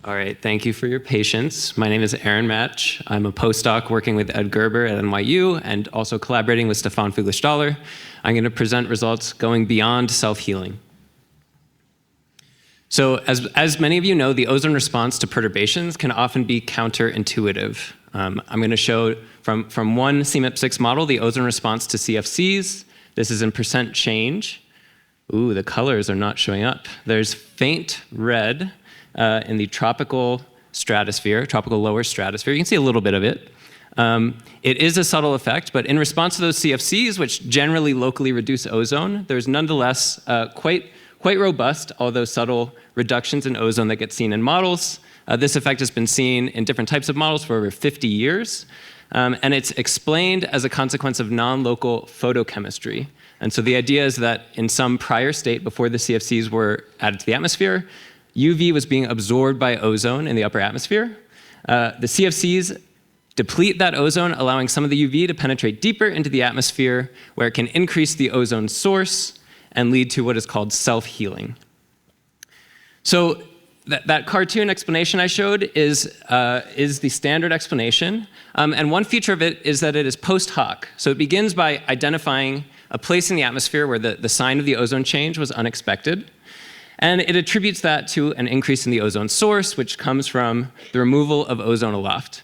All right, thank you for your patience. My name is Aaron Match. I'm a postdoc working with Ed Gerber at NYU and also collaborating with Stefan Fugler-Staller. I'm going to present results going beyond self-healing. So as many of you know, the ozone response to perturbations can often be counterintuitive. I'm going to show from one CMIP6 model the ozone response to CFCs. This is in percent change. Ooh, the colors are not showing up. There's faint red in the tropical stratosphere, tropical lower stratosphere. You can see a little bit of it. It is a subtle effect, but in response to those CFCs, which generally locally reduce ozone, there's nonetheless quite robust, although subtle, reductions in ozone that get seen in models. This effect has been seen in different types of models for over 50 years, and it's explained as a consequence of non-local photochemistry. And so the idea is that in some prior state, before the CFCs were added to the atmosphere, UV was being absorbed by ozone in the upper atmosphere. The CFCs deplete that ozone, allowing some of the UV to penetrate deeper into the atmosphere, where it can increase the ozone source and lead to what is called self-healing. So that cartoon explanation I showed is the standard explanation. And one feature of it is that it is post hoc. So it begins by identifying a place in the atmosphere where the sign of the ozone change was unexpected. And it attributes that to an increase in the ozone source, which comes from the removal of ozone aloft.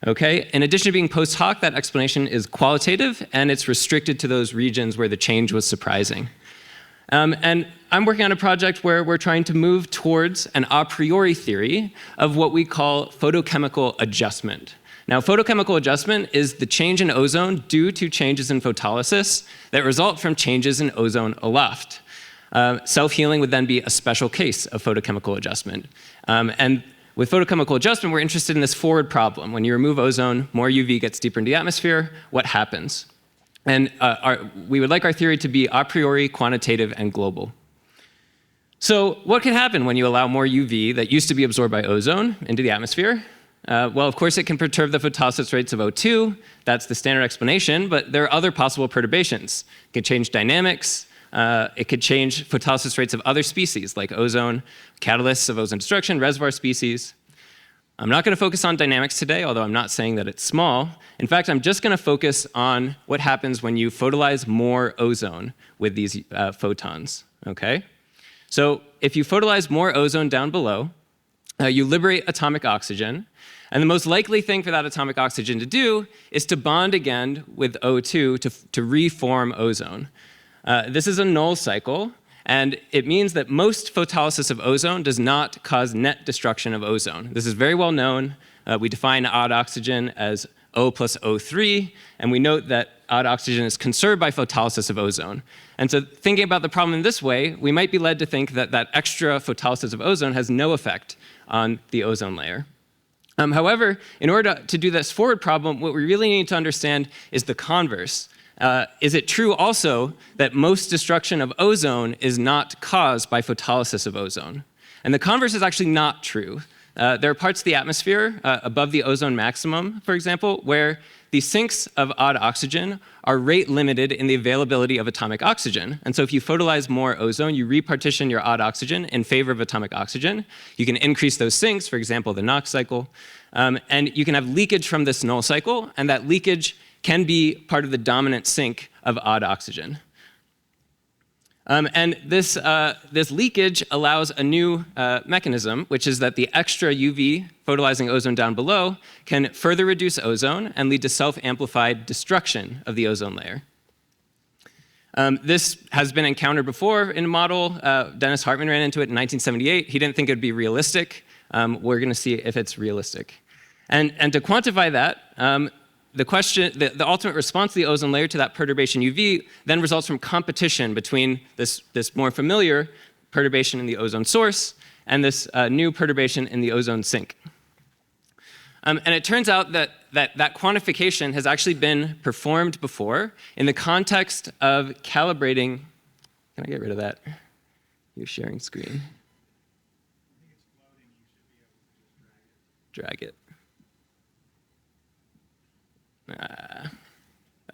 Okay? In addition to being post hoc, that explanation is qualitative, and it's restricted to those regions where the change was surprising. And I'm working on a project where we're trying to move towards an a priori theory of what we call photochemical adjustment. Now, photochemical adjustment is the change in ozone due to changes in photolysis that result from changes in ozone aloft. Self-healing would then be a special case of photochemical adjustment. And with photochemical adjustment, we're interested in this forward problem. When you remove ozone, more UV gets deeper into the atmosphere. What happens? And we would like our theory to be a priori, quantitative, and global. So what can happen when you allow more UV that used to be absorbed by ozone into the atmosphere? Well, of course, it can perturb the photolysis rates of O2. That's the standard explanation, but there are other possible perturbations. It could change dynamics. It could change photolysis rates of other species, like ozone, catalysts of ozone destruction, reservoir species. I'm not going to focus on dynamics today, although I'm not saying that it's small. In fact, I'm just going to focus on what happens when you photolyze more ozone with these photons, okay? So if you photolyze more ozone down below, you liberate atomic oxygen, and the most likely thing for that atomic oxygen to do is to bond again with O2 to reform ozone. This is a null cycle, and it means that most photolysis of ozone does not cause net destruction of ozone. This is very well known. We define odd oxygen as O plus O3, and we note that odd oxygen is conserved by photolysis of ozone. And so thinking about the problem in this way, we might be led to think that that extra photolysis of ozone has no effect on the ozone layer. However, in order to do this forward problem, what we really need to understand is the converse. Is it true also that most destruction of ozone is not caused by photolysis of ozone? And the converse is actually not true. There are parts of the atmosphere above the ozone maximum, for example, where the sinks of odd oxygen are rate limited in the availability of atomic oxygen. And so if you photolyze more ozone, you repartition your odd oxygen in favor of atomic oxygen. You can increase those sinks, for example, the Knox cycle. And you can have leakage from this null cycle, and that leakage can be part of the dominant sink of odd oxygen. And this leakage allows a new mechanism, which is that the extra UV photolysing ozone down below can further reduce ozone and lead to self-amplified destruction of the ozone layer. This has been encountered before in a model. Dennis Hartmann ran into it in 1978. He didn't think it would be realistic. We're going to see if it's realistic. And to quantify that, the ultimate response to the ozone layer to that perturbation UV then results from competition between this more familiar perturbation in the ozone source and this new perturbation in the ozone sink. And it turns out that quantification has actually been performed before in the context of calibrating. Can I get rid of that? You're sharing screen. Drag it.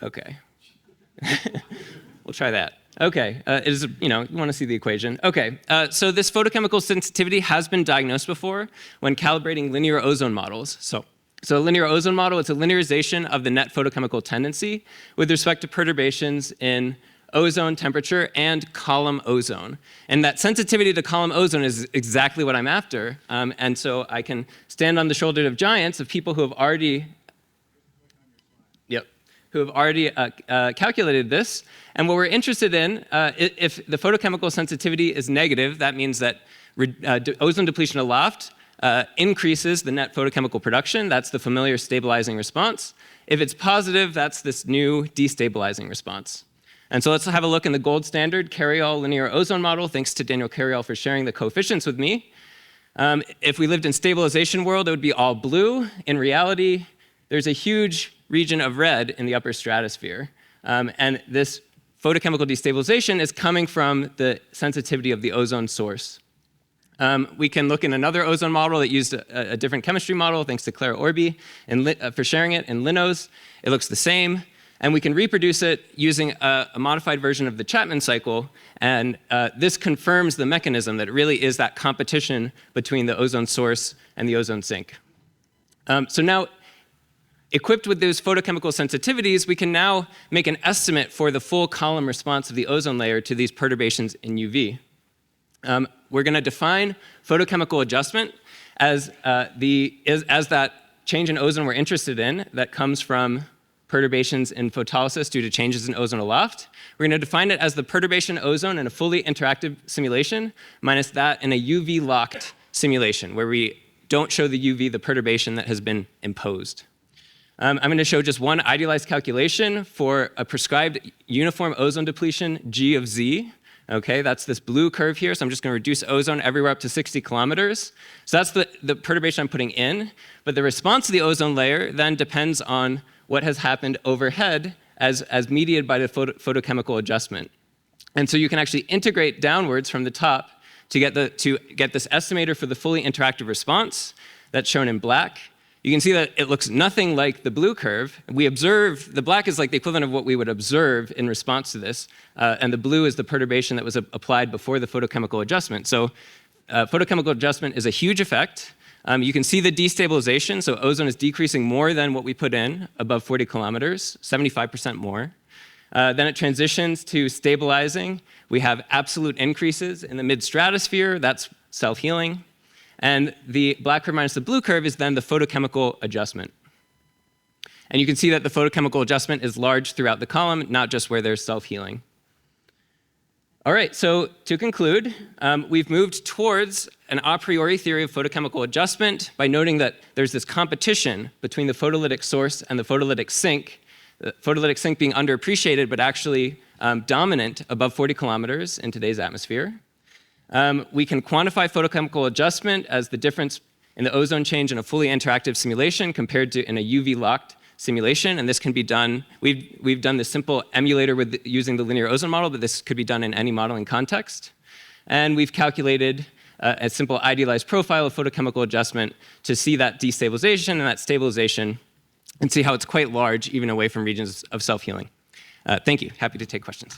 Okay. We'll try that. Okay, you want to see the equation. Okay, so this photochemical sensitivity has been diagnosed before when calibrating linear ozone models. So a linear ozone model, it's a linearization of the net photochemical tendency with respect to perturbations in ozone temperature and column ozone. And that sensitivity to column ozone is exactly what I'm after. And so I can stand on the shoulders of giants of people who have already calculated this. And what we're interested in, if the photochemical sensitivity is negative, that means that ozone depletion aloft increases the net photochemical production. That's the familiar stabilizing response. If it's positive, that's this new destabilizing response. And so let's have a look in the gold standard Carryall linear ozone model. Thanks to Daniel Carryall for sharing the coefficients with me. If we lived in stabilization world, it would be all blue. In reality, there's a huge region of red in the upper stratosphere. And this photochemical destabilization is coming from the sensitivity of the ozone source. We can look in another ozone model that used a different chemistry model, thanks to Clara Orby for sharing it in Linos. It looks the same. And we can reproduce it using a modified version of the Chapman cycle. And this confirms the mechanism that it really is that competition between the ozone source and the ozone sink. So now, equipped with those photochemical sensitivities, we can now make an estimate for the full column response of the ozone layer to these perturbations in UV. We're going to define photochemical adjustment as that change in ozone we're interested in that comes from perturbations in photolysis due to changes in ozone aloft. We're going to define it as the perturbation ozone in a fully interactive simulation minus that in a UV-locked simulation where we don't show the UV the perturbation that has been imposed. I'm going to show just one idealized calculation for a prescribed uniform ozone depletion, G of Z. Okay, that's this blue curve here, so I'm just going to reduce ozone everywhere up to 60 kilometers. So that's the perturbation I'm putting in, but the response to the ozone layer then depends on what has happened overhead as mediated by the photochemical adjustment. And so you can actually integrate downwards from the top to get this estimator for the fully interactive response that's shown in black. You can see that it looks nothing like the blue curve. We observe, the black is like the equivalent of what we would observe in response to this, and the blue is the perturbation that was applied before the photochemical adjustment. So photochemical adjustment is a huge effect. You can see the destabilization, so ozone is decreasing more than what we put in, above 40 kilometers, 75% more. Then it transitions to stabilizing. We have absolute increases in the mid-stratosphere, that's self-healing. And the black curve minus the blue curve is then the photochemical adjustment. And you can see that the photochemical adjustment is large throughout the column, not just where there's self-healing. All right, so to conclude, we've moved towards an a priori theory of photochemical adjustment by noting that there's this competition between the photolytic source and the photolytic sink, the photolytic sink being underappreciated but actually dominant above 40 kilometers in today's atmosphere. We can quantify photochemical adjustment as the difference in the ozone change in a fully interactive simulation compared to in a UV-locked simulation, and this can be done, we've done this simple emulator using the linear ozone model, but this could be done in any modeling context. And we've calculated a simple idealized profile of photochemical adjustment to see that destabilization and that stabilization and see how it's quite large even away from regions of self-healing. Thank you. Happy to take questions.